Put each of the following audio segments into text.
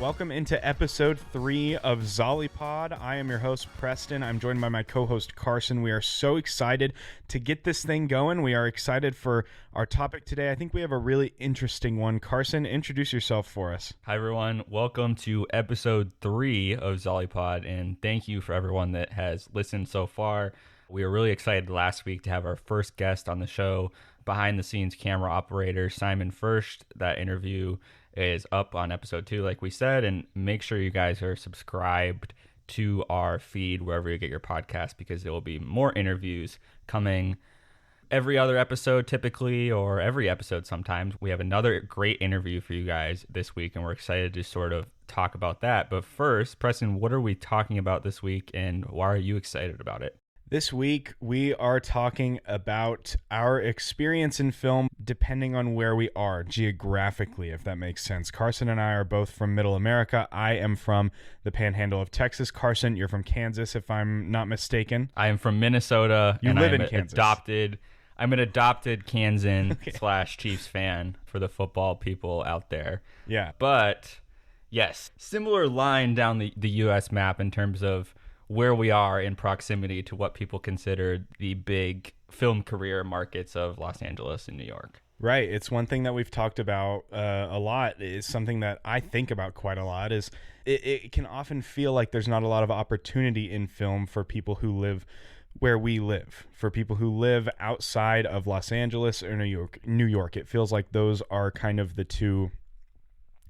Welcome into episode 3 of Zollipod. I am your host, Preston. I'm joined by my co-host, Carson. We are so excited to get this thing going. We are excited for our topic today. I think we have a really interesting one. Carson, introduce yourself for us. Hi, everyone. Welcome to episode 3 of Zollipod, and thank you for everyone that has listened so far. We were really excited last week to have our first guest on the show, behind-the-scenes camera operator Simon First. That interview is up on episode 2, like we said, and make sure you guys are subscribed to our feed wherever you get your podcast, because there will be more interviews coming every other episode typically, or every episode sometimes. We have another great interview for you guys this week, and we're excited to sort of talk about that. But first, Preston, what are we talking about this week, and why are you excited about it? This week, we are talking about our experience in film depending on where we are geographically, if that makes sense. Carson and I are both from Middle America. I am from the Panhandle of Texas. Carson, you're from Kansas, if I'm not mistaken. I am from Minnesota. You live in Kansas. I'm an adopted Kansan / Chiefs fan for the football people out there. Yeah. But, yes, similar line down the U.S. map in terms of where we are in proximity to what people consider the big film career markets of Los Angeles and New York. Right. It's one thing that we've talked about a lot. Is something that I think about quite a lot. Is it can often feel like there's not a lot of opportunity in film for people who live where we live, for people who live outside of Los Angeles or New York. It feels like those are kind of the two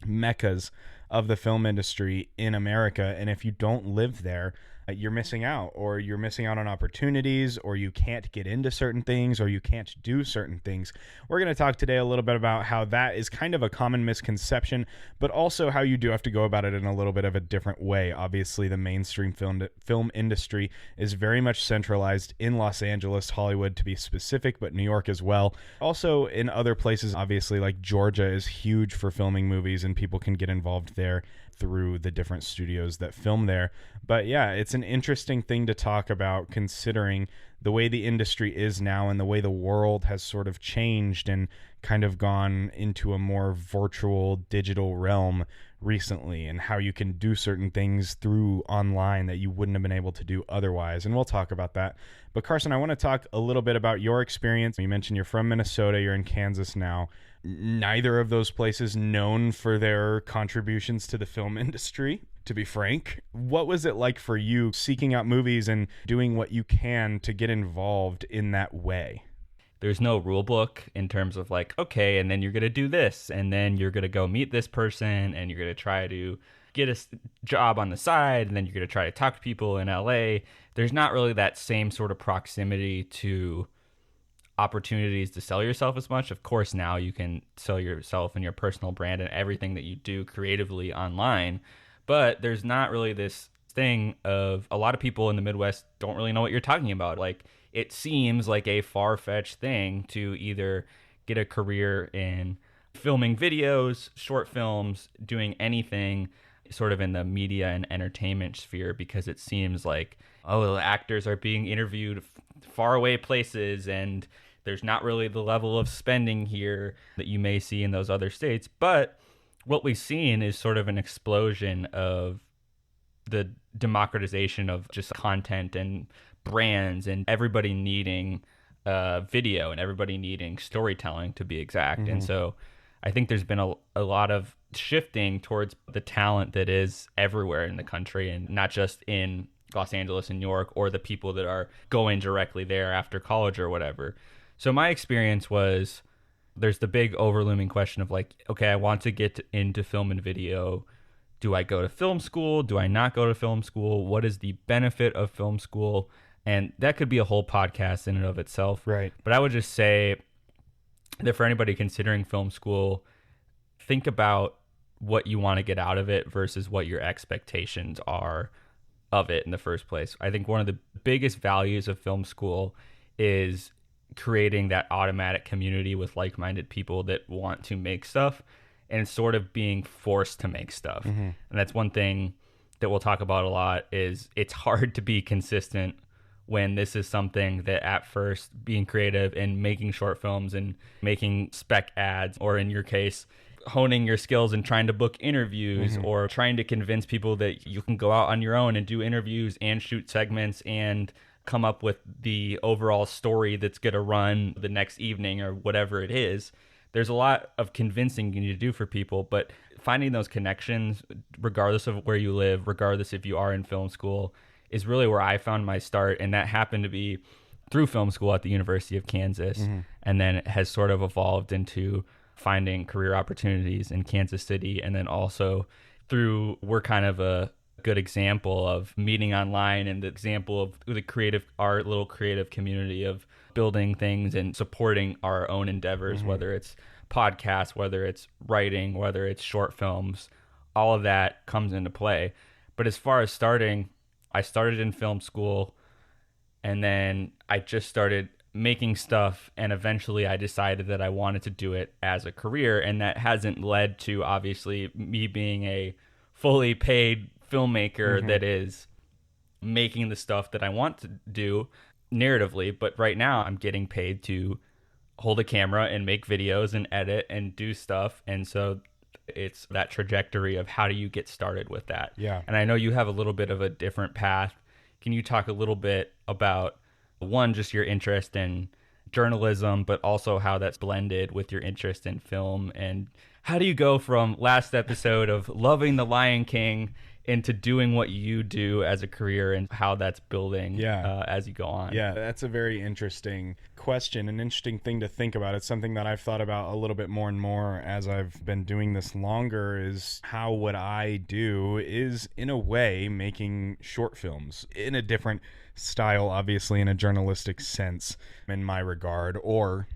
meccas of the film industry in America. And if you don't live there, you're missing out, or you're missing out on opportunities, or you can't get into certain things, or you can't do certain things. We're going to talk today a little bit about how that is kind of a common misconception, but also how you do have to go about it in a little bit of a different way. Obviously, the mainstream film industry is very much centralized in Los Angeles, Hollywood to be specific, but New York as well. Also in other places, obviously, like Georgia is huge for filming movies, and people can get involved there through the different studios that film there. But yeah, it's an interesting thing to talk about, considering the way the industry is now and the way the world has sort of changed and kind of gone into a more virtual digital realm recently, and how you can do certain things through online that you wouldn't have been able to do otherwise. And we'll talk about that. But Carson, I want to talk a little bit about your experience. You mentioned you're from Minnesota, you're in Kansas now. Neither of those places known for their contributions to the film industry, to be frank. What was it like for you seeking out movies and doing what you can to get involved in that way? There's no rule book in terms of like, okay, and then you're going to do this, and then you're going to go meet this person, and you're going to try to get a job on the side, and then you're going to try to talk to people in LA. There's not really that same sort of proximity to opportunities to sell yourself as much. Of course, now you can sell yourself and your personal brand and everything that you do creatively online, but there's not really this thing of a lot of people in the Midwest don't really know what you're talking about. Like, it seems like a far-fetched thing to either get a career in filming videos, short films, doing anything sort of in the media and entertainment sphere, because it seems like, oh, the actors are being interviewed far away places, and there's not really the level of spending here that you may see in those other states. But what we've seen is sort of an explosion of the democratization of just content and brands, and everybody needing video and everybody needing storytelling, to be exact. Mm-hmm. And so I think there's been a lot of shifting towards the talent that is everywhere in the country, and not just in Los Angeles and New York, or the people that are going directly there after college or whatever. So my experience was, there's the big overlooming question of like, okay, I want to get into film and video. Do I go to film school? Do I not go to film school? What is the benefit of film school? And that could be a whole podcast in and of itself. Right. But I would just say that for anybody considering film school, think about what you want to get out of it versus what your expectations are of it in the first place. I think one of the biggest values of film school is creating that automatic community with like-minded people that want to make stuff, and sort of being forced to make stuff. Mm-hmm. And that's one thing that we'll talk about a lot, is it's hard to be consistent when this is something that at first, being creative and making short films and making spec ads, or in your case, honing your skills and trying to book interviews or trying to convince people that you can go out on your own and do interviews and shoot segments and come up with the overall story that's going to run the next evening or whatever it is. There's a lot of convincing you need to do for people, but finding those connections, regardless of where you live, regardless if you are in film school, is really where I found my start. And that happened to be through film school at the University of Kansas. And then it has sort of evolved into finding career opportunities in Kansas City. And then also we're kind of a good example of meeting online and the example of the creative art, little creative community of building things and supporting our own endeavors, whether it's podcasts, whether it's writing, whether it's short films, all of that comes into play. But as far as starting, I started in film school and then I just started making stuff, and eventually I decided that I wanted to do it as a career, and that hasn't led to obviously me being a fully paid filmmaker that is making the stuff that I want to do narratively. But right now I'm getting paid to hold a camera and make videos and edit and do stuff. And so it's that trajectory of how do you get started with that? Yeah. And I know you have a little bit of a different path. Can you talk a little bit about, one, just your interest in journalism, but also how that's blended with your interest in film? And how do you go from last episode of loving The Lion King into doing what you do as a career, and how that's building as you go on? Yeah, that's a very interesting question, an interesting thing to think about. It's something that I've thought about a little bit more and more as I've been doing this longer, is how what I do is, in a way, making short films in a different style, obviously in a journalistic sense in my regard, or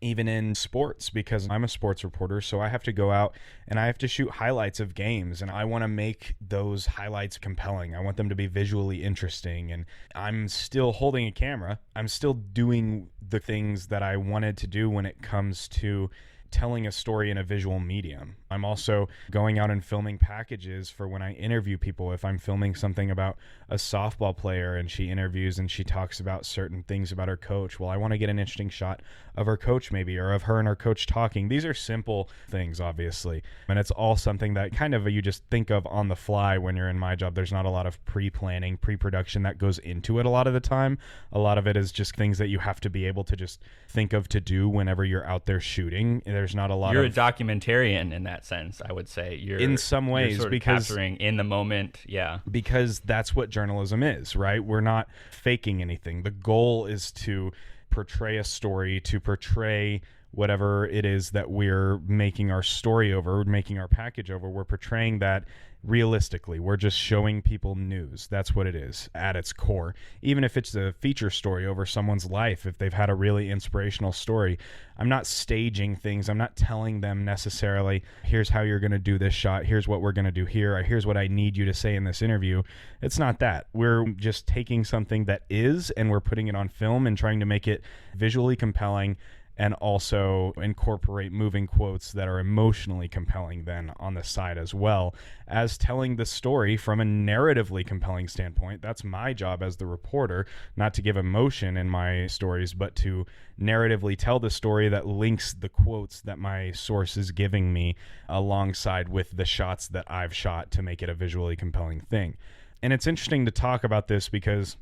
even in sports, because I'm a sports reporter, so I have to go out and I have to shoot highlights of games, and I want to make those highlights compelling. I want them to be visually interesting, and I'm still holding a camera. I'm still doing the things that I wanted to do when it comes to telling a story in a visual medium. I'm also going out and filming packages for when I interview people. If I'm filming something about a softball player and she interviews and she talks about certain things about her coach, well, I want to get an interesting shot of her coach maybe, or of her and her coach talking. These are simple things, obviously, and it's all something that kind of you just think of on the fly when you're in my job. There's not a lot of pre-planning, pre-production that goes into it a lot of the time. A lot of it is just things that you have to be able to just think of to do whenever you're out there shooting. There's not a lot You're a documentarian in that sense, I would say. You're in some ways, sort of because capturing in the moment. Yeah, because that's what journalism is, right? We're not faking anything. The goal is to portray a story, to portray whatever it is that we're making our story over, making our package over. We're portraying that realistically. We're just showing people news. That's what it is at its core. Even if it's a feature story over someone's life, if they've had a really inspirational story, I'm not staging things. I'm not telling them necessarily, here's how you're going to do this shot. Here's what we're going to do here. Here's what I need you to say in this interview. It's not that. We're just taking something that is, and we're putting it on film and trying to make it visually compelling, and also incorporate moving quotes that are emotionally compelling then on the side, as well as telling the story from a narratively compelling standpoint. That's my job as the reporter, not to give emotion in my stories, but to narratively tell the story that links the quotes that my source is giving me alongside with the shots that I've shot to make it a visually compelling thing. And it's interesting to talk about this because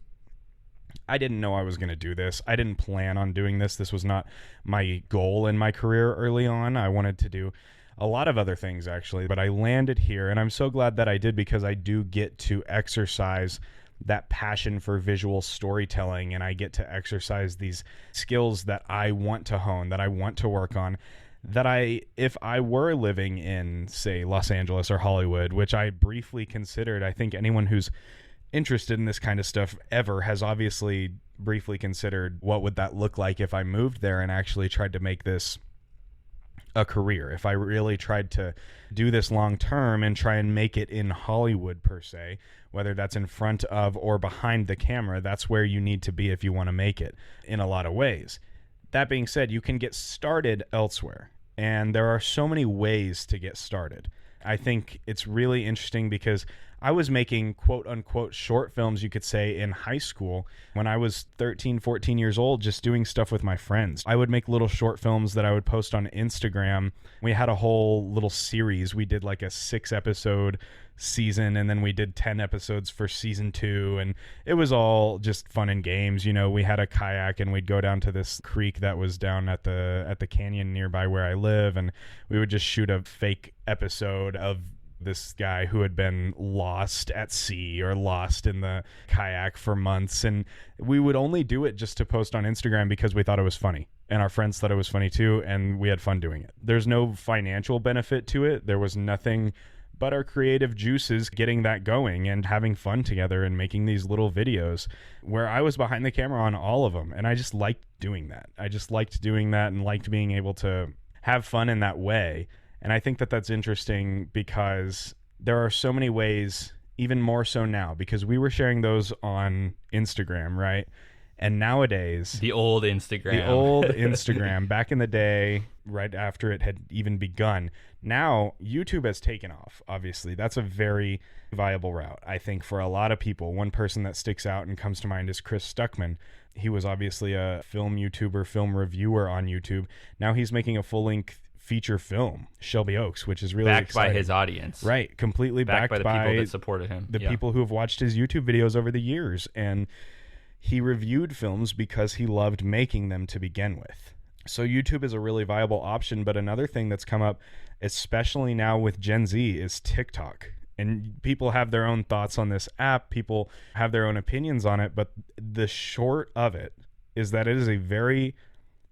I didn't know I was going to do this. I didn't plan on doing this. This was not my goal in my career early on. I wanted to do a lot of other things, actually, but I landed here, and I'm so glad that I did, because I do get to exercise that passion for visual storytelling, and I get to exercise these skills that I want to hone, that I want to work on, that if I were living in, say, Los Angeles or Hollywood, which I briefly considered. I think anyone who's interested in this kind of stuff ever has obviously briefly considered what would that look like if I moved there and actually tried to make this a career. If I really tried to do this long term and try and make it in Hollywood per se, whether that's in front of or behind the camera, that's where you need to be if you want to make it in a lot of ways. That being said, you can get started elsewhere, and there are so many ways to get started. I think it's really interesting because I was making quote unquote short films, you could say, in high school when I was 13, 14 years old, just doing stuff with my friends. I would make little short films that I would post on Instagram. We had a whole little series. We did like a 6-episode season, and then we did 10 episodes for season 2, and it was all just fun and games. You know, we had a kayak and we'd go down to this creek that was down at the canyon nearby where I live, and we would just shoot a fake episode of this guy who had been lost at sea or lost in the kayak for months, and we would only do it just to post on Instagram because we thought it was funny, and our friends thought it was funny too, and we had fun doing it. There's no financial benefit to it. There was nothing but our creative juices getting that going and having fun together and making these little videos where I was behind the camera on all of them, and I just liked doing that. I just liked doing that and liked being able to have fun in that way. And I think that that's interesting because there are so many ways, even more so now, because we were sharing those on Instagram, right? And nowadays, the old Instagram, back in the day, right after it had even begun, now YouTube has taken off. Obviously, that's a very viable route, I think, for a lot of people. One person that sticks out and comes to mind is Chris Stuckman. He was obviously a film YouTuber, film reviewer on YouTube. Now he's making a full-length feature film, Shelby Oaks, which is really backed exciting. by his audience, right? Completely backed by the people that supported him, the people who have watched his YouTube videos over the years, and he reviewed films because he loved making them to begin with. So YouTube is a really viable option. But another thing that's come up, especially now with Gen Z, is TikTok. And people have their own thoughts on this app. People have their own opinions on it. But the short of it is that it is a very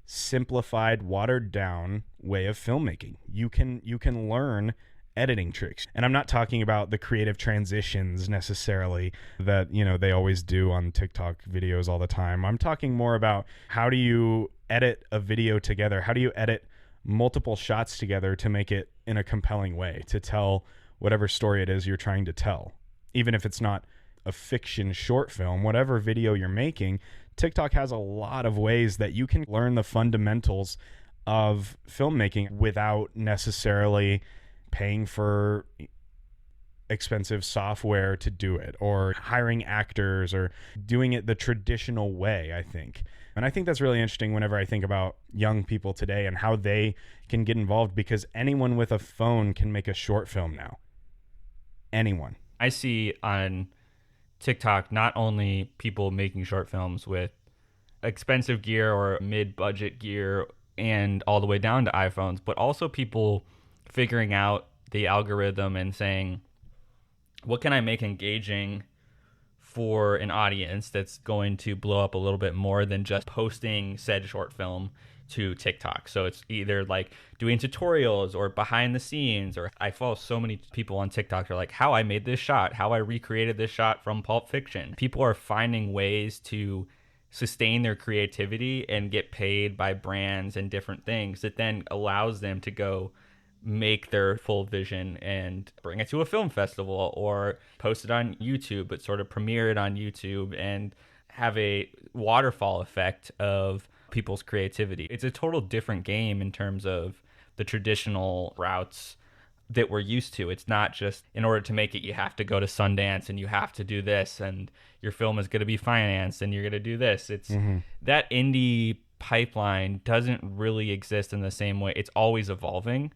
simplified, watered down way of filmmaking. You can learn editing tricks, and I'm not talking about the creative transitions necessarily that, you know, they always do on TikTok videos all the time. I'm talking more about how do you edit a video together? How do you edit multiple shots together to make it in a compelling way to tell whatever story it is you're trying to tell? Even if it's not a fiction short film, whatever video you're making, TikTok has a lot of ways that you can learn the fundamentals of filmmaking without necessarily paying for expensive software to do it, or hiring actors, or doing it the traditional way, I think. And I think that's really interesting whenever I think about young people today and how they can get involved, because anyone with a phone can make a short film now. Anyone. I see on TikTok not only people making short films with expensive gear or mid-budget gear and all the way down to iPhones, but also people figuring out the algorithm and saying, what can I make engaging for an audience that's going to blow up a little bit more than just posting said short film to TikTok? So it's either like doing tutorials or behind the scenes, or I follow so many people on TikTok who are like, how I made this shot, how I recreated this shot from Pulp Fiction. People are finding ways to sustain their creativity and get paid by brands and different things that then allows them to go make their full vision and bring it to a film festival or post it on YouTube, but sort of premiere it on YouTube and have a waterfall effect of people's creativity. It's a total different game in terms of the traditional routes that we're used to. It's not just in order to make it, you have to go to Sundance and you have to do this and your film is going to be financed and you're going to do this. It's that indie pipeline doesn't really exist in the same way. It's always evolving.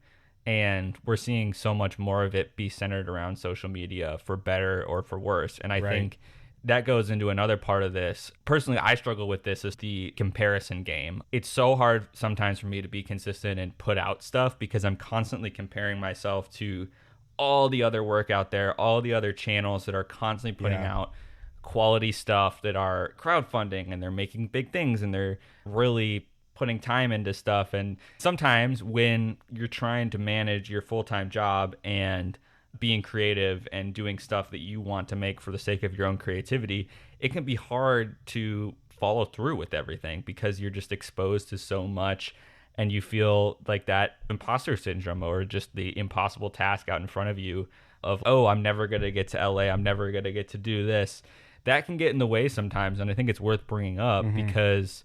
And we're seeing so much more of it be centered around social media, for better or for worse. And I think that goes into another part of this. Personally, I struggle with this, is the comparison game. It's so hard sometimes for me to be consistent and put out stuff because I'm constantly comparing myself to all the other work out there, all the other channels that are constantly putting out quality stuff, that are crowdfunding and they're making big things and they're really putting time into stuff. And sometimes when you're trying to manage your full-time job and being creative and doing stuff that you want to make for the sake of your own creativity, it can be hard to follow through with everything because you're just exposed to so much and you feel like that imposter syndrome or just the impossible task out in front of you of, oh, I'm never going to get to LA, I'm never going to get to do this. That can get in the way sometimes, and I think it's worth bringing up because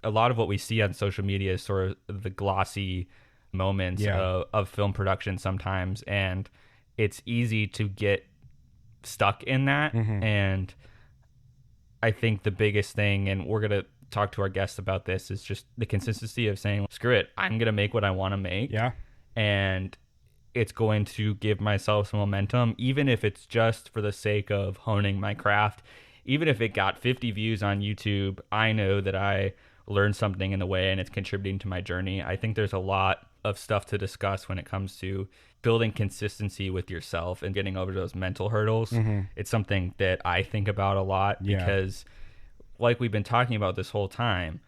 a lot of what we see on social media is sort of the glossy moments of film production sometimes, and it's easy to get stuck in that. And I think the biggest thing, and we're going to talk to our guests about this, is just the consistency of saying, screw it, I'm going to make what I want to make. And it's going to give myself some momentum, even if it's just for the sake of honing my craft. Even if it got 50 views on YouTube, I know that I learned something in the way and it's contributing to my journey. I think there's a lot of stuff to discuss when it comes to building consistency with yourself and getting over those mental hurdles. It's something that I think about a lot because, like we've been talking about this whole time,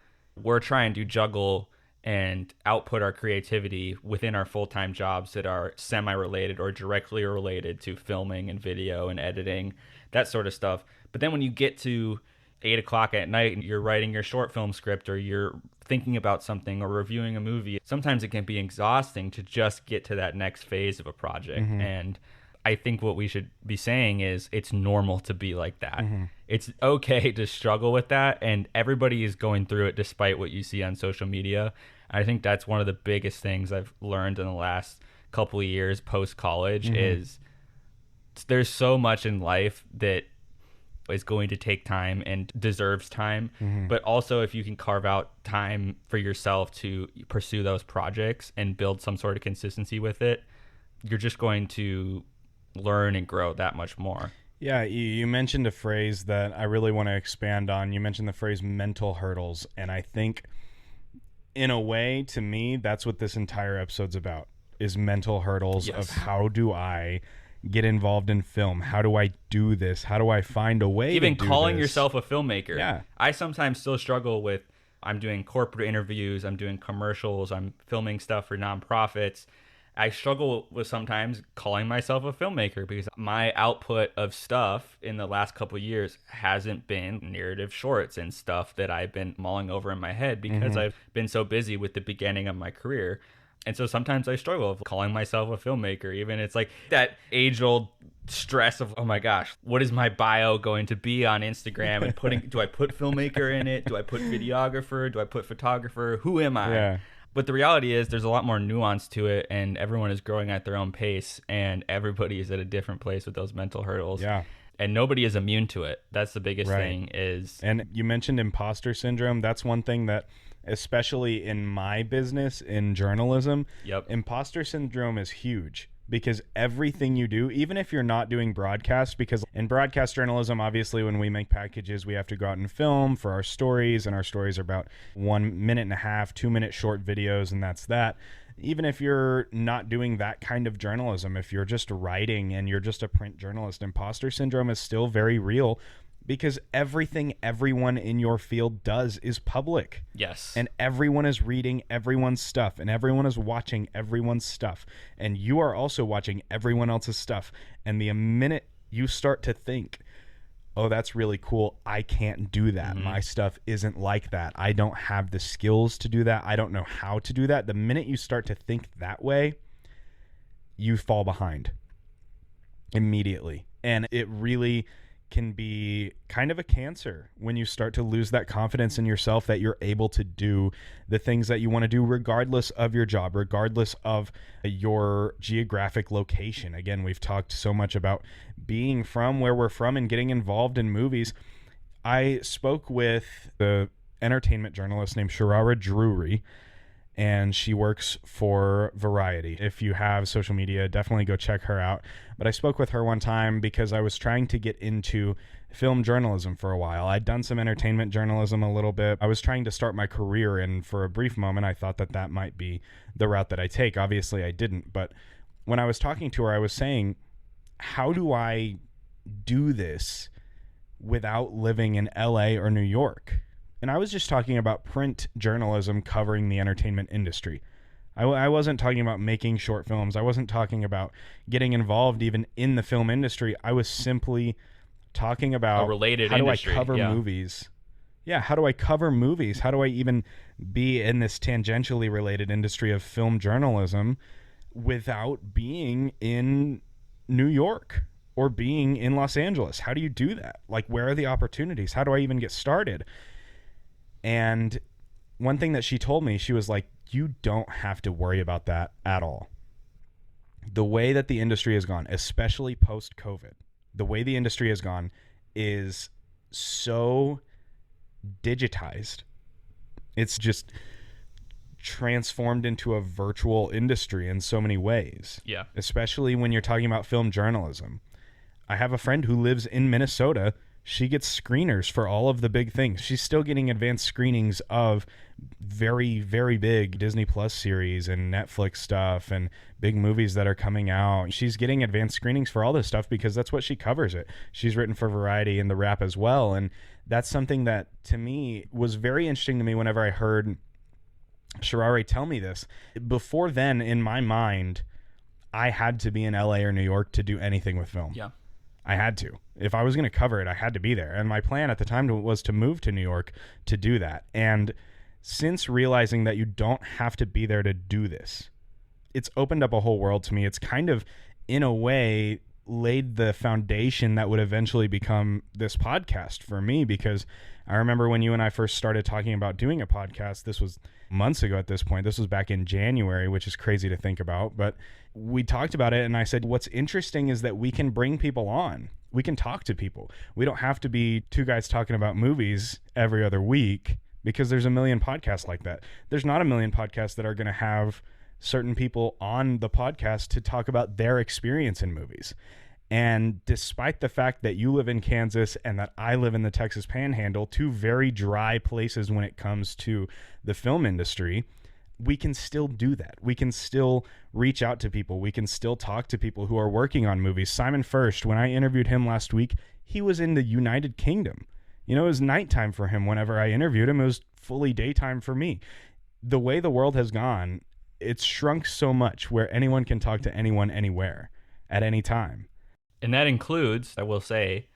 we're trying to juggle and output our creativity within our full-time jobs that are semi-related or directly related to filming and video and editing, that sort of stuff. But then when you get to 8 o'clock at night and you're writing your short film script or you're thinking about something or reviewing a movie, sometimes it can be exhausting to just get to that next phase of a project. And I think what we should be saying is it's normal to be like that. It's okay to struggle with that, and everybody is going through it despite what you see on social media. I think that's one of the biggest things I've learned in the last couple of years post-college is there's so much in life that is going to take time and deserves time. But also, if you can carve out time for yourself to pursue those projects and build some sort of consistency with it, you're just going to learn and grow that much more. Yeah, you mentioned a phrase that I really want to expand on. You mentioned the phrase mental hurdles, and I think in a way, to me, that's what this entire episode's about, is mental hurdles of how do I get involved in film? How do I do this? How do I find a way even to do calling this? Yourself a filmmaker? Yeah. I sometimes still struggle with, I'm doing corporate interviews, I'm doing commercials, I'm filming stuff for nonprofits. I struggle with sometimes calling myself a filmmaker because my output of stuff in the last couple of years hasn't been narrative shorts and stuff that I've been mulling over in my head because I've been so busy with the beginning of my career. And so sometimes I struggle with calling myself a filmmaker. Even it's like that age-old stress of, oh my gosh, what is my bio going to be on Instagram? And do I put filmmaker in it? Do I put videographer? Do I put photographer? Who am I? Yeah. But the reality is there's a lot more nuance to it, and everyone is growing at their own pace, and everybody is at a different place with those mental hurdles. Yeah. And nobody is immune to it. That's the biggest thing is... And you mentioned imposter syndrome. That's one thing that, especially in my business, in journalism, imposter syndrome is huge. Because everything you do, even if you're not doing broadcast, because in broadcast journalism, obviously, when we make packages, we have to go out and film for our stories, and our stories are about 1 minute and a half, 2-minute short videos, and that's that. Even if you're not doing that kind of journalism, if you're just writing and you're just a print journalist, imposter syndrome is still very real. Because everything everyone in your field does is public. Yes. And everyone is reading everyone's stuff, and everyone is watching everyone's stuff. And you are also watching everyone else's stuff. And the minute you start to think, oh, that's really cool, I can't do that. My stuff isn't like that. I don't have the skills to do that. I don't know how to do that. The minute you start to think that way, you fall behind immediately. And it really can be kind of a cancer when you start to lose that confidence in yourself that you're able to do the things that you want to do regardless of your job, regardless of your geographic location. Again, we've talked so much about being from where we're from and getting involved in movies. I spoke with the entertainment journalist named Sharara Drury, and she works for Variety. If you have social media, definitely go check her out. But I spoke with her one time because I was trying to get into film journalism for a while. I'd done some entertainment journalism a little bit. I was trying to start my career, and for a brief moment, I thought that that might be the route that I take. Obviously, I didn't. But when I was talking to her, I was saying, how do I do this without living in LA or New York? And I was just talking about print journalism covering the entertainment industry. I wasn't talking about making short films. I wasn't talking about getting involved even in the film industry. I was simply talking about a related how industry. Do I cover movies? Yeah, how do I cover movies? How do I even be in this tangentially related industry of film journalism without being in New York or being in Los Angeles? How do you do that? Like, where are the opportunities? How do I even get started? And one thing that she told me, she was like, you don't have to worry about that at all. The way that the industry has gone, especially post-COVID, the way the industry has gone is so digitized. It's just transformed into a virtual industry in so many ways. Yeah. Especially when you're talking about film journalism. I have a friend who lives in Minnesota. She gets screeners for all of the big things. She's still getting advanced screenings of very, very big Disney Plus series and Netflix stuff and big movies that are coming out. She's getting advanced screenings for all this stuff because that's what she covers it. She's written for Variety and The Wrap as well. And that's something that, to me, was very interesting to me whenever I heard Sharare tell me this. Before then, in my mind, I had to be in LA or New York to do anything with film. Yeah. I had to. If I was going to cover it, I had to be there. And my plan at the time was to move to New York to do that. And since realizing that you don't have to be there to do this, it's opened up a whole world to me. It's kind of, in a way, laid the foundation that would eventually become this podcast for me, because I remember when you and I first started talking about doing a podcast, this was months ago at this point. This was back in January, which is crazy to think about. But we talked about it, and I said, what's interesting is that we can bring people on. We can talk to people. We don't have to be two guys talking about movies every other week, because there's a million podcasts like that. There's not a million podcasts that are going to have certain people on the podcast to talk about their experience in movies. And despite the fact that you live in Kansas and that I live in the Texas Panhandle, two very dry places when it comes to the film industry, we can still do that. We can still reach out to people. We can still talk to people who are working on movies. Simon First, when I interviewed him last week, he was in the United Kingdom. You know, it was nighttime for him whenever I interviewed him. It was fully daytime for me. The way the world has gone, it's shrunk so much where anyone can talk to anyone anywhere at any time. And that includes, I will say,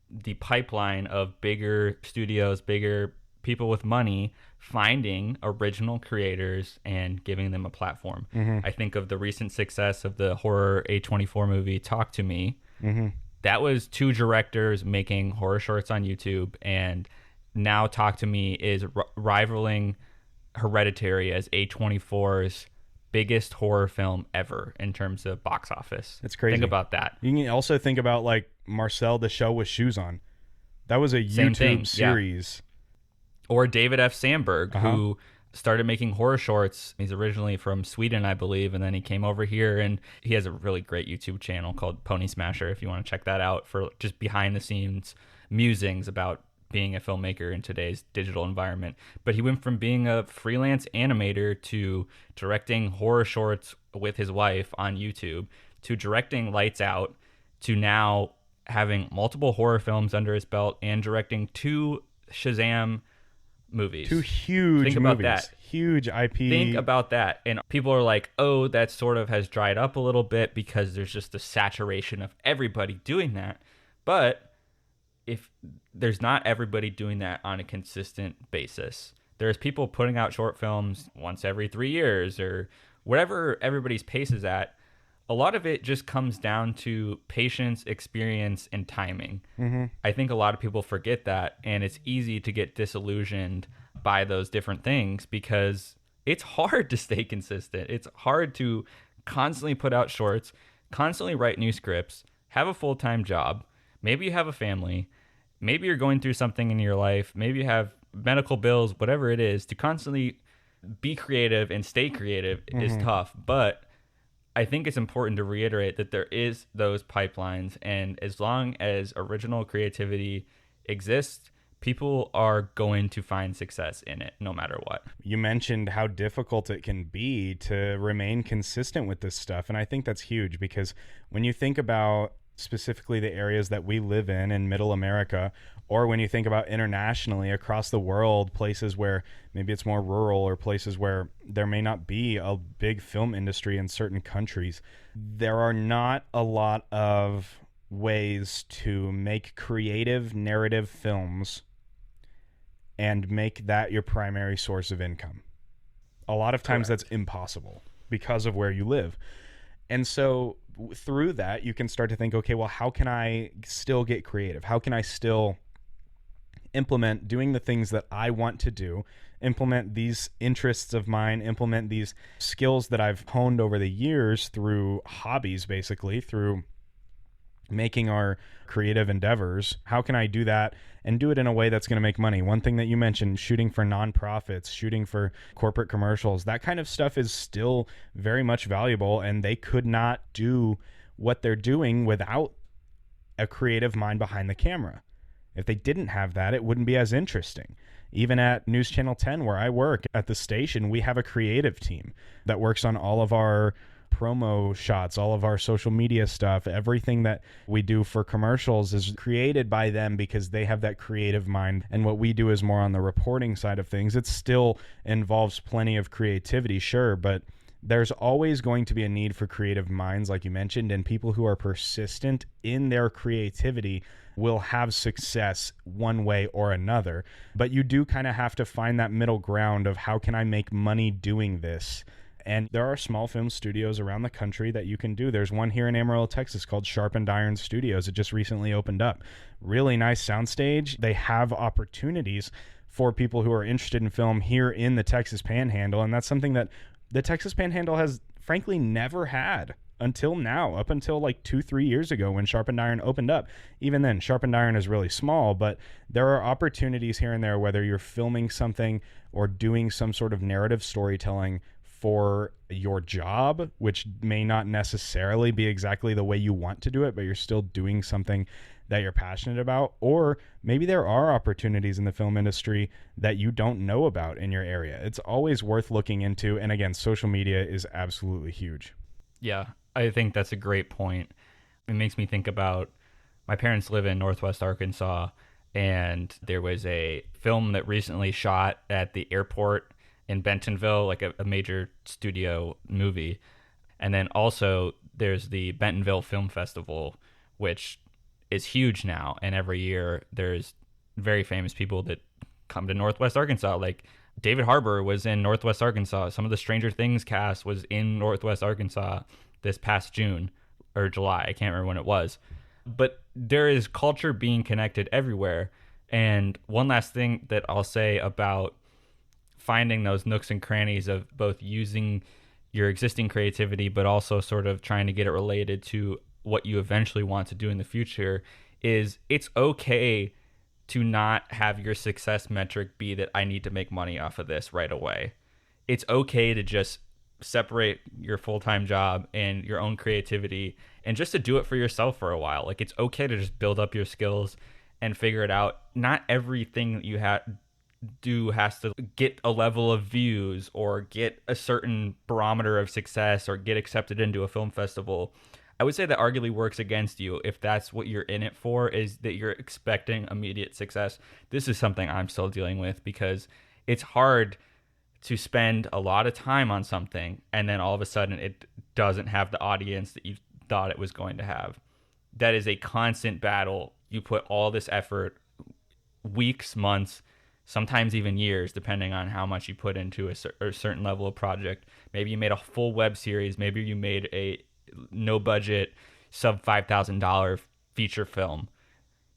the pipeline of bigger studios, bigger people with money finding original creators and giving them a platform. Mm-hmm. I think of the recent success of the horror A24 movie Talk to Me. Mm-hmm. That was two directors making horror shorts on YouTube, and now Talk to Me is rivaling Hereditary as A24's biggest horror film ever in terms of box office. That's crazy. Think about that. You can also think about like Marcel the Show with Shoes On. That was a YouTube series. Yeah. Or David F. Sandberg, who started making horror shorts. He's originally from Sweden, I believe, and then he came over here, and he has a really great YouTube channel called Pony Smasher, if you want to check that out, for just behind the scenes musings about being a filmmaker in today's digital environment. But he went from being a freelance animator to directing horror shorts with his wife on YouTube, to directing Lights Out, to now having multiple horror films under his belt and directing two Shazam movies. Two huge Think movies. About that. Huge IP. Think about that. And people are like, oh, that sort of has dried up a little bit because there's just a saturation of everybody doing that. But if there's not everybody doing that on a consistent basis, there's people putting out short films once every 3 years or whatever everybody's pace is at. A lot of it just comes down to patience, experience, and timing. Mm-hmm. I think a lot of people forget that, and it's easy to get disillusioned by those different things because it's hard to stay consistent. It's hard to constantly put out shorts, constantly write new scripts, have a full-time job. Maybe you have a family. Maybe you're going through something in your life. Maybe you have medical bills, whatever it is. To constantly be creative and stay creative is tough. But I think it's important to reiterate that there is those pipelines. And as long as original creativity exists, people are going to find success in it no matter what. You mentioned how difficult it can be to remain consistent with this stuff. And I think that's huge because when you think about specifically the areas that we live in Middle America, or when you think about internationally across the world, places where maybe it's more rural or places where there may not be a big film industry in certain countries, there are not a lot of ways to make creative narrative films and make that your primary source of income. A lot of times That's impossible because of where you live. And so through that, you can start to think, okay, well, how can I still get creative? How can I still implement doing the things that I want to do implement these interests of mine, implement these skills that I've honed over the years through hobbies, basically, through making our creative endeavors. How can I do that and do it in a way that's going to make money? One thing that you mentioned, shooting for nonprofits, shooting for corporate commercials, that kind of stuff is still very much valuable, and they could not do what they're doing without a creative mind behind the camera. If they didn't have that, it wouldn't be as interesting. Even at News Channel 10, where I work at the station, we have a creative team that works on all of our promo shots, all of our social media stuff. Everything that we do for commercials is created by them because they have that creative mind. And what we do is more on the reporting side of things. It still involves plenty of creativity, sure, but there's always going to be a need for creative minds, like you mentioned, and people who are persistent in their creativity will have success one way or another. But you do kind of have to find that middle ground of, how can I make money doing this? And there are small film studios around the country that you can do. There's one here in Amarillo, Texas called Sharpened Iron Studios. It just recently opened up. Really nice soundstage. They have opportunities for people who are interested in film here in the Texas Panhandle. And that's something that the Texas Panhandle has frankly never had until now, up until like 2-3 years ago when Sharpened Iron opened up. Even then, Sharpened Iron is really small, but there are opportunities here and there, whether you're filming something or doing some sort of narrative storytelling for your job, which may not necessarily be exactly the way you want to do it, but you're still doing something that you're passionate about. Or maybe there are opportunities in the film industry that you don't know about in your area. It's always worth looking into. And again, social media is absolutely huge. Yeah, I think that's a great point. It makes me think about, my parents live in Northwest Arkansas, and there was a film that recently shot at the airport in Bentonville, like a major studio movie. And then also there's the Bentonville Film Festival, which is huge now. And every year there's very famous people that come to Northwest Arkansas. Like David Harbour was in Northwest Arkansas. Some of the Stranger Things cast was in Northwest Arkansas this past June or July. I can't remember when it was. But there is culture being connected everywhere. And one last thing that I'll say about finding those nooks and crannies of both using your existing creativity, but also sort of trying to get it related to what you eventually want to do in the future, is it's okay to not have your success metric be that I need to make money off of this right away. It's okay to just separate your full-time job and your own creativity and just to do it for yourself for a while. Like, it's okay to just build up your skills and figure it out. Not everything that you do has to get a level of views or get a certain barometer of success or get accepted into a film festival. I would say that arguably works against you if that's what you're in it for, is that you're expecting immediate success. This is something I'm still dealing with, because it's hard to spend a lot of time on something and then all of a sudden it doesn't have the audience that you thought it was going to have. That is a constant battle. You put all this effort, weeks, months, sometimes even years, depending on how much you put into a certain level of project. Maybe you made a full web series. Maybe you made a no budget, sub $5,000 feature film.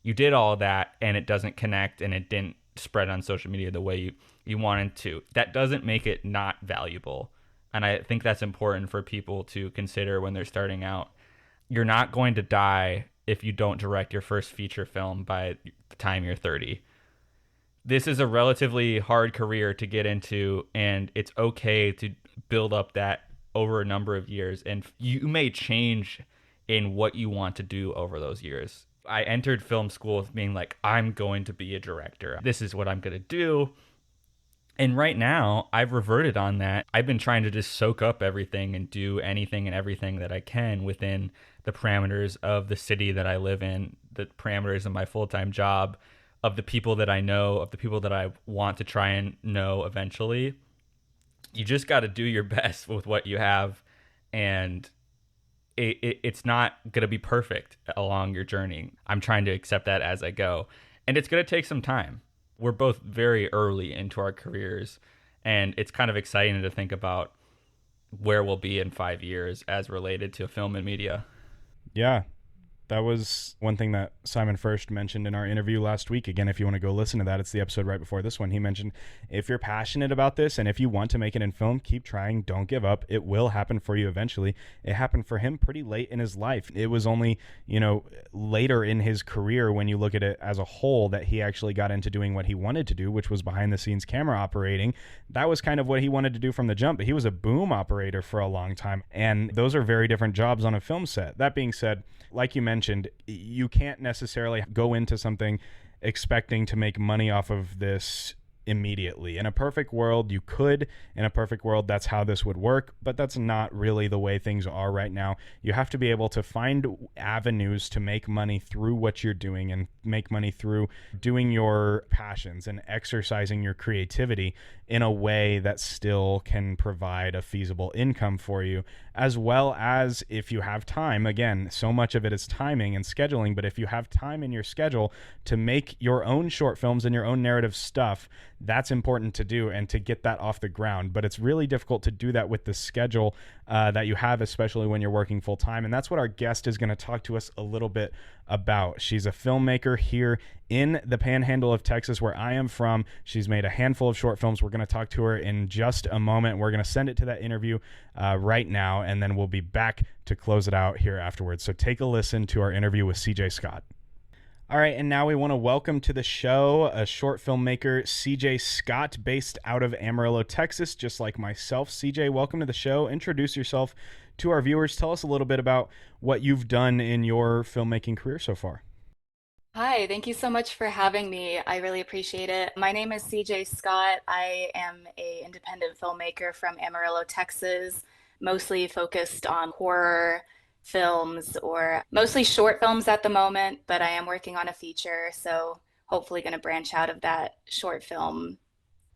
You did all of that and it doesn't connect and it didn't spread on social media the way you wanted to. That doesn't make it not valuable. And I think that's important for people to consider when they're starting out. You're not going to die if you don't direct your first feature film by the time you're 30. This is a relatively hard career to get into, and it's okay to build up that over a number of years. And you may change in what you want to do over those years. I entered film school with being like, I'm going to be a director. This is what I'm going to do. And right now, I've reverted on that. I've been trying to just soak up everything and do anything and everything that I can within the parameters of the city that I live in, the parameters of my full-time job, of the people that I know, of the people that I want to try and know eventually. You just got to do your best with what you have, and it's not going to be perfect along your journey. I'm trying to accept that as I go, and it's going to take some time. We're both very early into our careers, and it's kind of exciting to think about where we'll be in 5 years as related to film and media. Yeah. That was one thing that Simon First mentioned in our interview last week. Again, if you want to go listen to that, it's the episode right before this one. He mentioned if you're passionate about this and if you want to make it in film, keep trying. Don't give up. It will happen for you eventually. It happened for him pretty late in his life. It was only, later in his career, when you look at it as a whole, that he actually got into doing what he wanted to do, which was behind the scenes camera operating. That was kind of what he wanted to do from the jump, but he was a boom operator for a long time. And those are very different jobs on a film set. That being said, like you mentioned, you can't necessarily go into something expecting to make money off of this immediately. In a perfect world, you could. In a perfect world, that's how this would work, but that's not really the way things are right now. You have to be able to find avenues to make money through what you're doing and make money through doing your passions and exercising your creativity in a way that still can provide a feasible income for you, as well as, if you have time, again, so much of it is timing and scheduling, but if you have time in your schedule to make your own short films and your own narrative stuff, that's important to do and to get that off the ground. But it's really difficult to do that with the schedule that you have, especially when you're working full time. And that's what our guest is going to talk to us a little bit about. She's a filmmaker here in the Panhandle of Texas, where I am from. She's made a handful of short films. We're going to talk to her in just a moment. We're going to send it to that interview right now, and then we'll be back to close it out here afterwards. So take a listen to our interview with CJ Scott. All right, and now we want to welcome to the show a short filmmaker, CJ Scott, based out of Amarillo, Texas, just like myself. CJ, welcome to the show. Introduce yourself to our viewers. Tell us a little bit about what you've done in your filmmaking career so far. Hi, thank you so much for having me. I really appreciate it. My name is CJ Scott. I am an independent filmmaker from Amarillo, Texas, mostly focused on horror films or mostly short films at the moment, but I am working on a feature, so hopefully going to branch out of that short film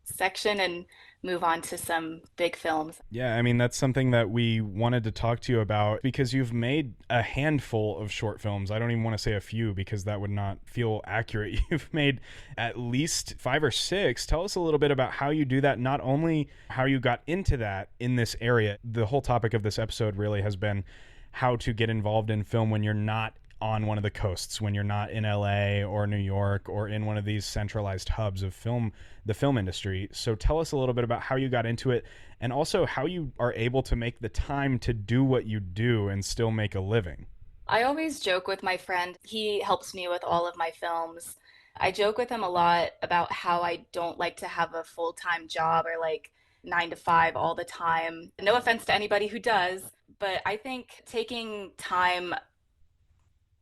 section and move on to some big films. Yeah, I mean, that's something that we wanted to talk to you about because you've made a handful of short films. I don't even want to say a few because that would not feel accurate. You've made at least 5 or 6. Tell us a little bit about how you do that, not only how you got into that in this area. The whole topic of this episode really has been how to get involved in film when you're not on one of the coasts, when you're not in LA or New York or in one of these centralized hubs of film, the film industry. So tell us a little bit about how you got into it and also how you are able to make the time to do what you do and still make a living. I always joke with my friend. He helps me with all of my films. I joke with him a lot about how I don't like to have a full-time job or like 9 to 5 all the time. No offense to anybody who does, but I think taking time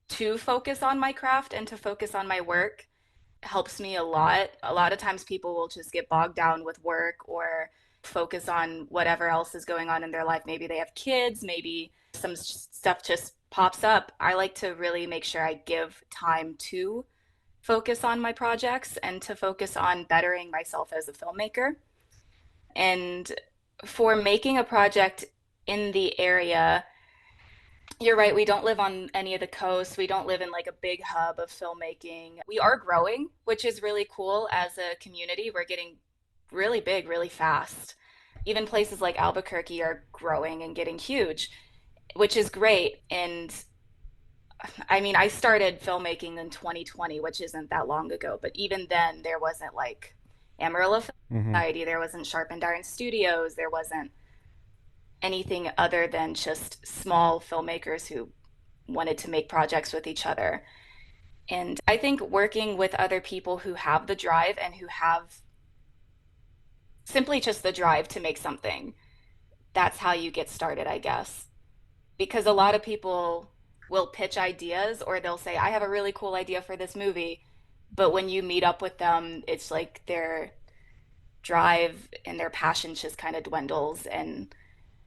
to focus on my craft and to focus on my work helps me a lot. A lot of times people will just get bogged down with work or focus on whatever else is going on in their life. Maybe they have kids, maybe some stuff just pops up. I like to really make sure I give time to focus on my projects and to focus on bettering myself as a filmmaker. And for making a project in the area, you're right, we don't live on any of the coasts. We don't live in like a big hub of filmmaking. We are growing, which is really cool as a community. We're getting really big really fast. Even places like Albuquerque are growing and getting huge, which is great. And I mean, I started filmmaking in 2020, which isn't that long ago, but even then there wasn't like Amarillo Film Society, there wasn't Sharpened Iron Studios, there wasn't anything other than just small filmmakers who wanted to make projects with each other. And I think working with other people who have the drive and who have simply just the drive to make something, that's how you get started, I guess. Because a lot of people will pitch ideas or they'll say, I have a really cool idea for this movie. But when you meet up with them, it's like their drive and their passion just kind of dwindles. And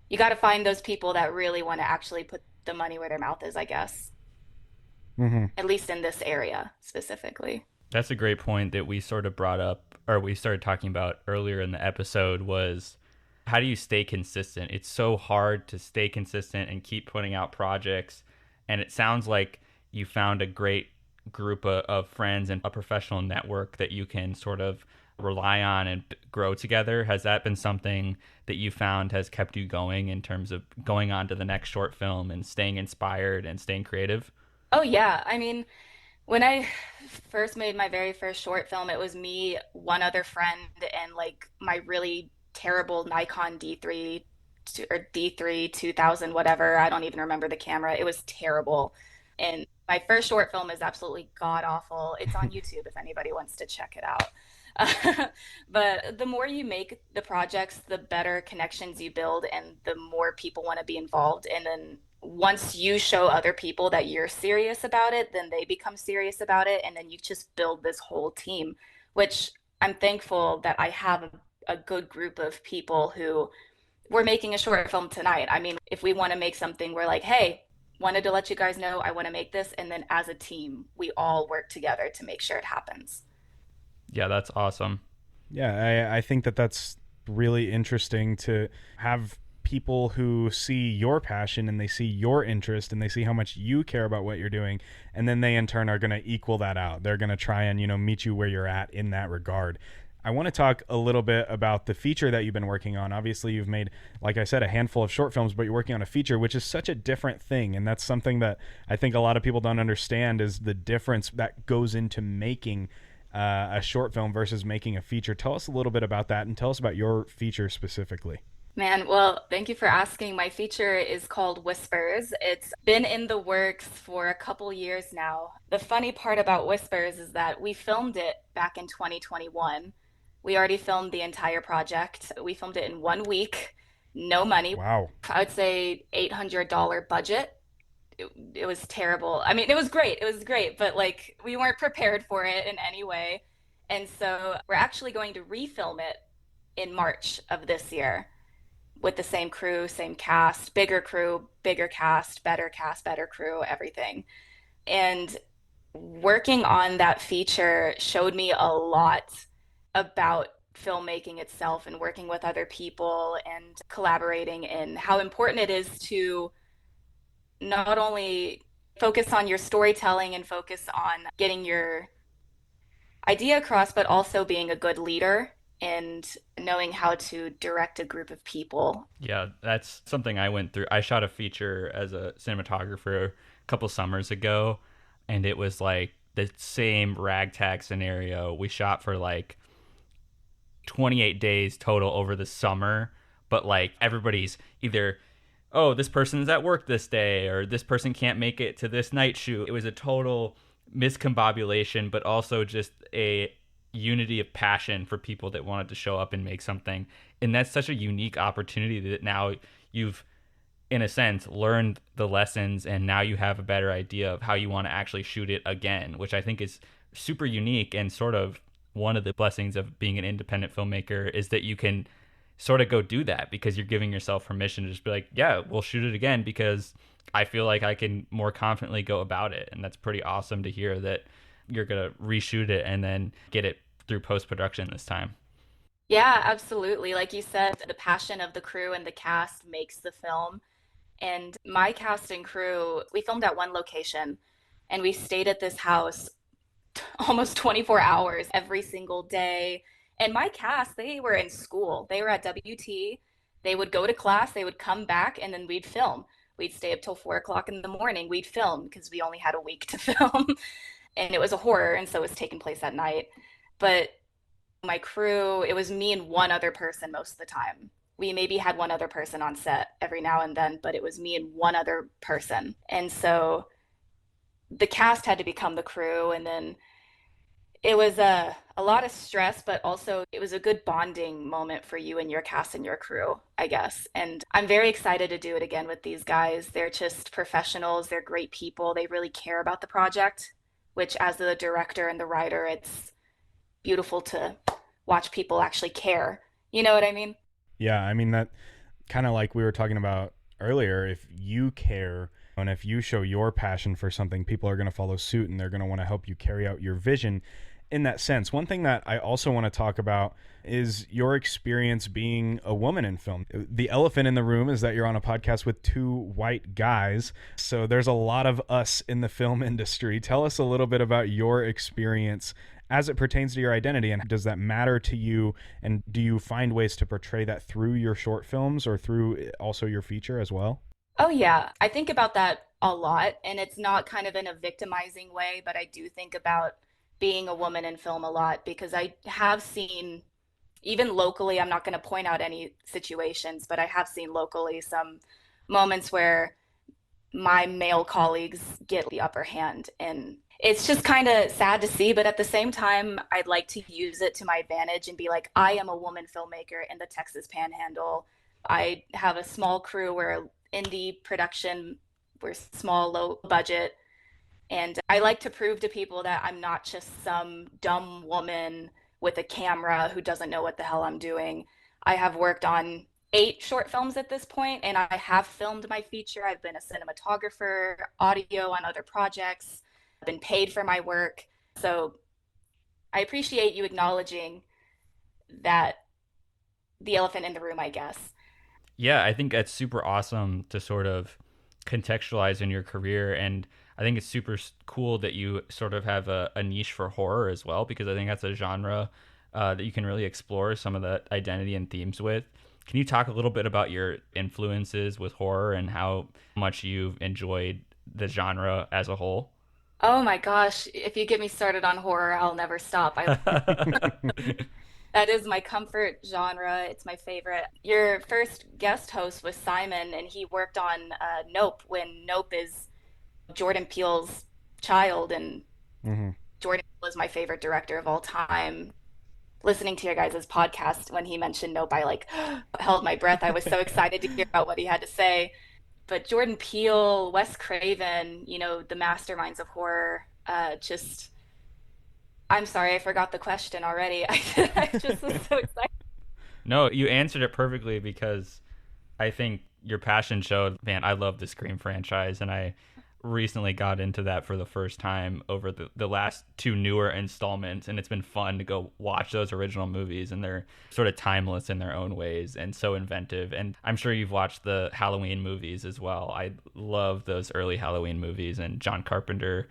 you got to find those people that really want to actually put the money where their mouth is, I guess. At least in this area specifically. That's a great point that we sort of brought up, or we started talking about earlier in the episode, was how do you stay consistent? It's so hard to stay consistent and keep putting out projects. And it sounds like you found a great group of friends and a professional network that you can sort of rely on and grow together. Has that been something that you found has kept you going in terms of going on to the next short film and staying inspired and staying creative? Oh yeah. I mean, when I first made my very first short film, it was me, one other friend, and like my really terrible Nikon D3 or D3 2000, whatever. I don't even remember the camera. It was terrible. And my first short film is absolutely god awful. It's on YouTube if anybody wants to check it out. But the more you make the projects, the better connections you build, and the more people want to be involved. And then once you show other people that you're serious about it, then they become serious about it. And then you just build this whole team, which I'm thankful that I have a good group of people who we're making a short film tonight. I mean, if we want to make something, we're like, hey, wanted to let you guys know I want to make this. And then as a team, we all work together to make sure it happens. Yeah, that's awesome. Yeah, I think that that's really interesting to have people who see your passion and they see your interest and they see how much you care about what you're doing, and then they in turn are going to equal that out. They're going to try and, meet you where you're at in that regard. I want to talk a little bit about the feature that you've been working on. Obviously, you've made, like I said, a handful of short films, but you're working on a feature, which is such a different thing. And that's something that I think a lot of people don't understand, is the difference that goes into making a short film versus making a feature. Tell us a little bit about that, and tell us about your feature specifically. Man, well, thank you for asking. My feature is called Whispers. It's been in the works for a couple years now. The funny part about Whispers is that we filmed it back in 2021. We already filmed the entire project. We filmed it in 1 week, no money. Wow. I would say $800 budget. It was terrible. I mean, it was great. It was great, but like we weren't prepared for it in any way. And so we're actually going to refilm it in March of this year with the same crew, same crew, bigger cast, better crew, everything. And working on that feature showed me a lot about filmmaking itself and working with other people and collaborating, and how important it is to not only focus on your storytelling and focus on getting your idea across, but also being a good leader and knowing how to direct a group of people. Yeah, that's something I went through. I shot a feature as a cinematographer a couple summers ago, and it was like the same ragtag scenario. We shot for like 28 days total over the summer, but like everybody's either, oh, this person's at work this day, or this person can't make it to this night shoot. It was a total miscombobulation, but also just a unity of passion for people that wanted to show up and make something. And that's such a unique opportunity that now you've, in a sense, learned the lessons, and now you have a better idea of how you want to actually shoot it again, which I think is super unique. And sort of one of the blessings of being an independent filmmaker is that you can sort of go do that, because you're giving yourself permission to just be like, yeah, we'll shoot it again because I feel like I can more confidently go about it. And that's pretty awesome to hear that you're going to reshoot it and then get it through post-production this time. Yeah, absolutely. Like you said, the passion of the crew and the cast makes the film. And my cast and crew, we filmed at one location, and we stayed at this house almost 24 hours every single day. And my cast, they were in school. They were at WT. They would go to class, they would come back, and then we'd film. We'd stay up till 4 o'clock in the morning. We'd film because we only had a week to film. And it was a horror, and so it was taking place at night. But my crew, it was me and one other person most of the time. We maybe had one other person on set every now and then, but it was me and one other person. And so the cast had to become the crew. And then it was a lot of stress, but also it was a good bonding moment for you and your cast and your crew, I guess. And I'm very excited to do it again with these guys. They're just professionals. They're great people. They really care about the project, which as the director and the writer, it's beautiful to watch people actually care. You know what I mean? Yeah, I mean, that kind of like we were talking about earlier, if you care and if you show your passion for something, people are going to follow suit and they're going to want to help you carry out your vision in that sense. One thing that I also want to talk about is your experience being a woman in film. The elephant in the room is that you're on a podcast with two white guys. So there's a lot of us in the film industry. Tell us a little bit about your experience as it pertains to your identity, and does that matter to you, and do you find ways to portray that through your short films or through also your feature as well? Oh, yeah. I think about that a lot. And it's not kind of in a victimizing way, but I do think about being a woman in film a lot because I have seen, even locally, I'm not going to point out any situations, but I have seen locally some moments where my male colleagues get the upper hand. And it's just kind of sad to see, but at the same time, I'd like to use it to my advantage and be like, I am a woman filmmaker in the Texas Panhandle. I have a small crew. We're indie production, we're small, low budget. And I like to prove to people that I'm not just some dumb woman with a camera who doesn't know what the hell I'm doing. I have worked on 8 short films at this point, and I have filmed my feature. I've been a cinematographer, audio on other projects, I've been paid for my work. So I appreciate you acknowledging that, the elephant in the room, I guess. Yeah, I think that's super awesome to sort of contextualize in your career. And I think it's super cool that you sort of have a niche for horror as well, because I think that's a genre that you can really explore some of the identity and themes with. Can you talk a little bit about your influences with horror and how much you've enjoyed the genre as a whole? Oh my gosh, if you get me started on horror, I'll never stop. I That is my comfort genre. It's my favorite. Your first guest host was Simon, and he worked on Nope when Nope is Jordan Peele's child, and Hmm. Jordan Peele is my favorite director of all time. Listening to your guys' podcast when he mentioned Nope, I like held my breath. I was so excited to hear about what he had to say. But Jordan Peele, Wes Craven, the masterminds of horror, just I'm sorry, I forgot the question already. I just was so excited. No, you answered it perfectly because I think your passion showed. Man, I love the Scream franchise, and I recently got into that for the first time over the last two newer installments, and it's been fun to go watch those original movies, and they're sort of timeless in their own ways and so inventive. And I'm sure you've watched the Halloween movies as well. I love those early Halloween movies, and John Carpenter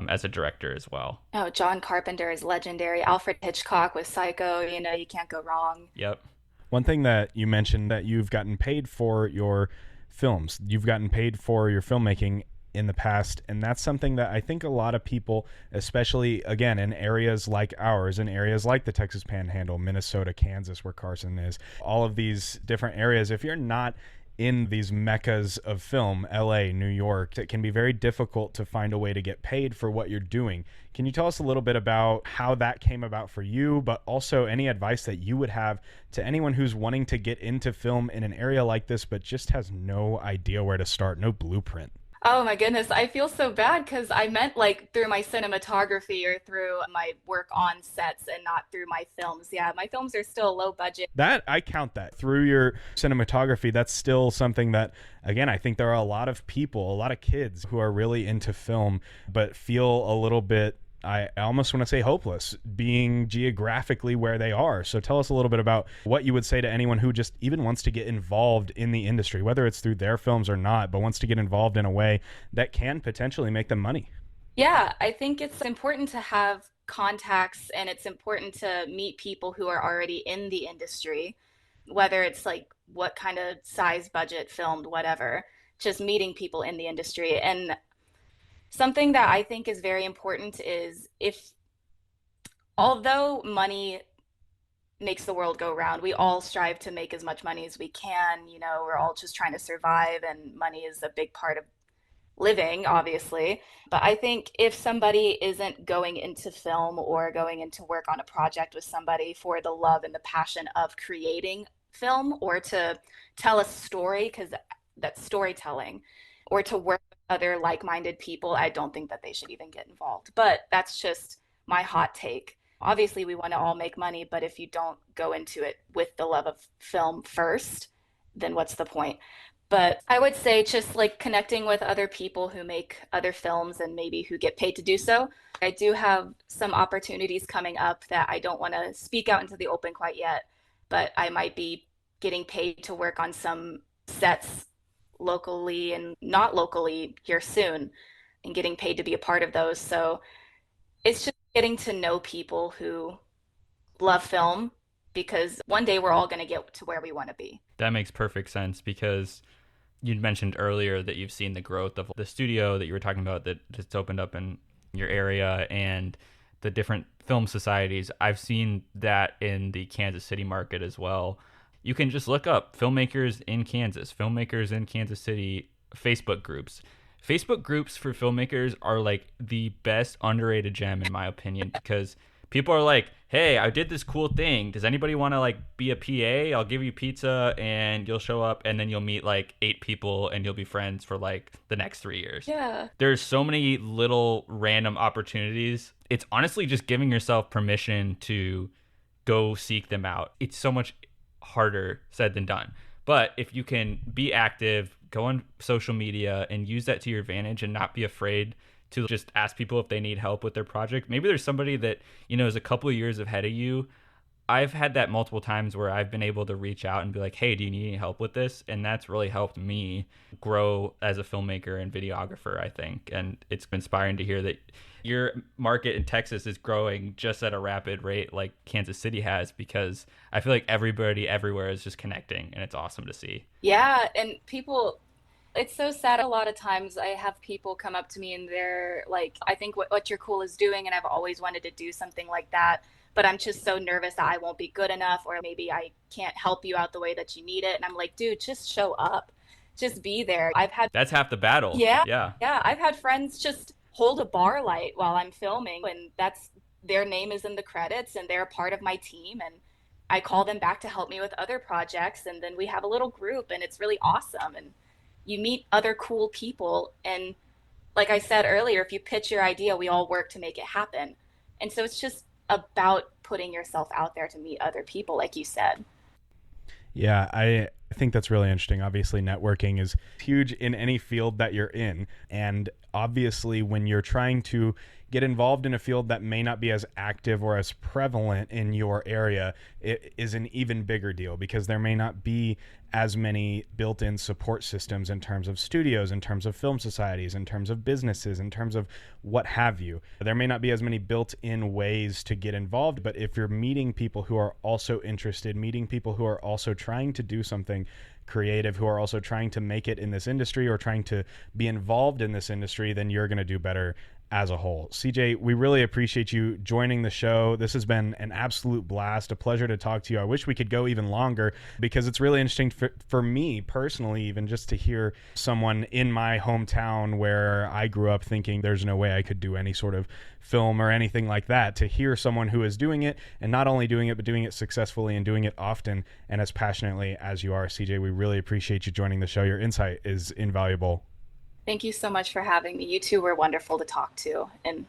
as a director as well. Oh, John Carpenter is legendary. Alfred Hitchcock with Psycho, you can't go wrong. Yep. One thing that you mentioned, that you've gotten paid for your films, you've gotten paid for your filmmaking in the past, and that's something that I think a lot of people, especially again in areas like ours, in areas like the Texas Panhandle, Minnesota, Kansas, where Carson is, all of these different areas, if you're not in these meccas of film, LA, New York, it can be very difficult to find a way to get paid for what you're doing. Can you tell us a little bit about how that came about for you, but also any advice that you would have to anyone who's wanting to get into film in an area like this, but just has no idea where to start, no blueprint? Oh my goodness, I feel so bad because I meant like through my cinematography or through my work on sets and not through my films. Yeah, my films are still low budget. That, I count that through your cinematography. That's still something that, again, I think there are a lot of people, a lot of kids who are really into film, but feel a little bit, I almost want to say, hopeless being geographically where they are. So tell us a little bit about what you would say to anyone who just even wants to get involved in the industry, whether it's through their films or not, but wants to get involved in a way that can potentially make them money. Yeah, I think it's important to have contacts and it's important to meet people who are already in the industry, whether it's like what kind of size budget filmed, whatever, just meeting people in the industry. And something that I think is very important is, if although money makes the world go round, we all strive to make as much money as we can. We're all just trying to survive, and money is a big part of living, obviously. But I think if somebody isn't going into film or going into work on a project with somebody for the love and the passion of creating film, or to tell a story, because that's storytelling, or to work with other like-minded people, I don't think that they should even get involved. But that's just my hot take. Obviously, we want to all make money, but if you don't go into it with the love of film first, then what's the point? But I would say just like connecting with other people who make other films and maybe who get paid to do so. I do have some opportunities coming up that I don't want to speak out into the open quite yet, but I might be getting paid to work on some sets locally and not locally here soon, and getting paid to be a part of those. So it's just getting to know people who love film, because one day we're all going to get to where we want to be. That makes perfect sense because You mentioned earlier that you've seen the growth of the studio that you were talking about that just opened up in your area and the different film societies. I've seen that in the Kansas City market as well. You can just look up filmmakers in Kansas City Facebook groups. Facebook groups for filmmakers are like the best underrated gem in my opinion, because people are like, hey, I did this cool thing. Does anybody want to like be a PA? I'll give you pizza and you'll show up, and then you'll meet like 8 people and you'll be friends for like the next 3 years. Yeah. There's so many little random opportunities. It's honestly just giving yourself permission to go seek them out. It's so much harder said than done. But if you can be active, go on social media and use that to your advantage and not be afraid to just ask people if they need help with their project. Maybe there's somebody that, you know, is a couple of years ahead of you. I've had that multiple times where I've been able to reach out and be like, hey, do you need any help with this? And that's really helped me grow as a filmmaker and videographer, I think. And it's been inspiring to hear that your market in Texas is growing just at a rapid rate like Kansas City has, because I feel like everybody everywhere is just connecting, and it's awesome to see. Yeah, and people, it's so sad. A lot of times I have people come up to me and they're like, I think what you're cool is doing, and I've always wanted to do something like that, but I'm just so nervous that I won't be good enough, or maybe I can't help you out the way that you need it. And I'm like, dude, just show up. Just be there. That's half the battle. Yeah. I've had friends just hold a bar light while I'm filming, and that's their name is in the credits and they're a part of my team, and I call them back to help me with other projects, and then we have a little group and it's really awesome. And you meet other cool people, and like I said earlier, if you pitch your idea, we all work to make it happen. And so it's just about putting yourself out there to meet other people, like you said. Yeah, I think that's really interesting. Obviously, networking is huge in any field that you're in. And obviously, when you're trying to get involved in a field that may not be as active or as prevalent in your area, it is an even bigger deal, because there may not be as many built-in support systems in terms of studios, in terms of film societies, in terms of businesses, in terms of what have you. There may not be as many built-in ways to get involved, but if you're meeting people who are also interested, meeting people who are also trying to do something creative, who are also trying to make it in this industry or trying to be involved in this industry, then you're going to do better as a whole. CJ, we really appreciate you joining the show. This has been an absolute blast, a pleasure to talk to you. I wish we could go even longer, because it's really interesting for me personally, even just to hear someone in my hometown where I grew up thinking there's no way I could do any sort of film or anything like that, to hear someone who is doing it, and not only doing it, but doing it successfully and doing it often and as passionately as you are. CJ, we really appreciate you joining the show. Your insight is invaluable. Thank you so much for having me. You two were wonderful to talk to, and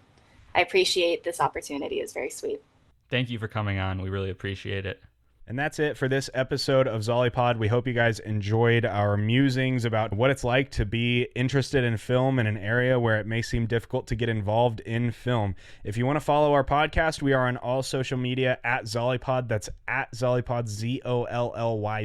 I appreciate this opportunity. It's very sweet. Thank you for coming on. We really appreciate it. And that's it for this episode of Zollypod. We hope you guys enjoyed our musings about what it's like to be interested in film in an area where it may seem difficult to get involved in film. If you want to follow our podcast, we are on all social media at Zollypod. That's at Zollypod, ZOLLYPOD.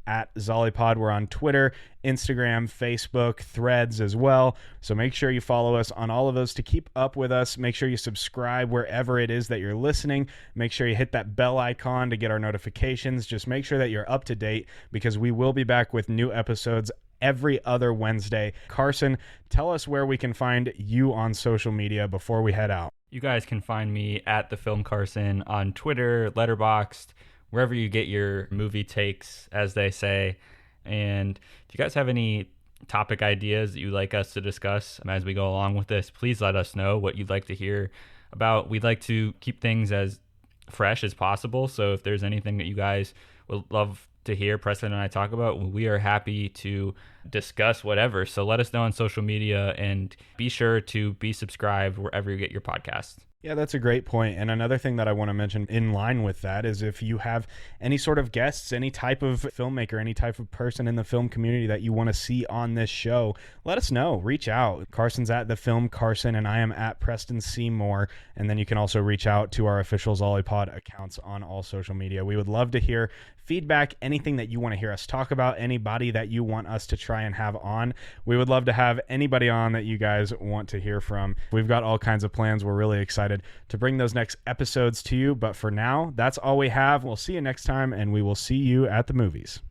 At Zollypod. We're on Twitter, Instagram, Facebook, Threads as well. So make sure you follow us on all of those to keep up with us. Make sure you subscribe wherever it is that you're listening. Make sure you hit that bell icon to get our notifications. Just make sure that you're up to date, because we will be back with new episodes every other Wednesday. Carson, tell us where we can find you on social media before we head out. You guys can find me at The Film Carson on Twitter, Letterboxd, wherever you get your movie takes, as they say. And if you guys have any topic ideas that you'd like us to discuss as we go along with this, please let us know what you'd like to hear about. We'd like to keep things as fresh as possible. So if there's anything that you guys would love to hear Preston and I talk about, we are happy to discuss whatever. So let us know on social media, and be sure to be subscribed wherever you get your podcasts. Yeah, that's a great point. And another thing that I want to mention in line with that is, if you have any sort of guests, any type of filmmaker, any type of person in the film community that you want to see on this show, let us know. Reach out. Carson's at The Film Carson, and I am at Preston Seymour. And then you can also reach out to our official Zollypod accounts on all social media. We would love to hear feedback, anything that you want to hear us talk about, anybody that you want us to try and have on. We would love to have anybody on that you guys want to hear from. We've got all kinds of plans. We're really excited to bring those next episodes to you. But for now, that's all we have. We'll see you next time, and we will see you at the movies.